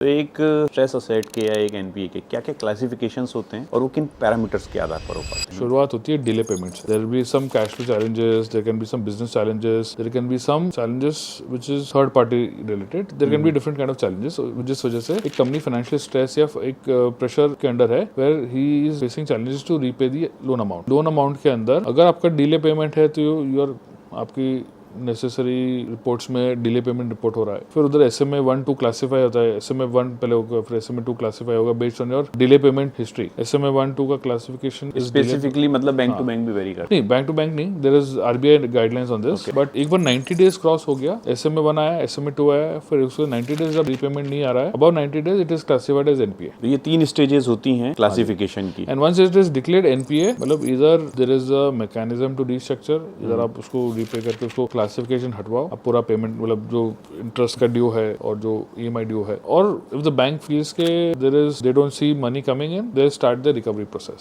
तो एक stress asset के या एक एनपीए के क्या क्या क्लासिफिकेशंस होते हैं और वो किन पैरामीटर्स के आधार पर हो पाते हैं? शुरुआत होती है delay payments. There will be some cash flow challenges, there can be some business challenges, there can be some challenges which is third party related, there can be different kind of challenges. जिस वजह से एक company financial stress या एक pressure के under है where he is facing challenges to repay the loan amount के अंदर अगर आपका डिले पेमेंट है तो यू आर आपकी नेसेसरी रिपोर्ट्स में डिले पेमेंट रिपोर्ट हो रहा है. फिर उधर SMA 1-2 क्लासीफाई होता है. SMA 1 पहले होगा, फिर SMA 2 क्लासीफाई होगा based on your delay payment history. SMA 1-2 का क्लासिफिकेशन स्पेसिफिकली मतलब बैंक टू बैंक भी वेरी करता नहीं, बैंक टू बैंक नहीं. There is RBI guidelines on this. But एक बार 90 डेज क्रॉस हो गया, SMA 1 आया, SMA 2 आया, फिर उसके 90 डेज जब रीपेमेंट नहीं आ रहा है, about 90 days it is classified as NPA. है. ये 3 स्टेजेस होती हैं क्लासिफिकेशन की. And once it is declared NPA, मतलब इधर there is a mechanism to restructure. इधर आप उसको रीपे करके उसको क्लासिफिकेशन हटवाओ. अब पूरा पेमेंट मतलब जो इंटरेस्ट का ड्यू है और जो EMI ड्यू है, और इफ द बैंक फील्स के there is they don't see money coming in, they start the recovery process.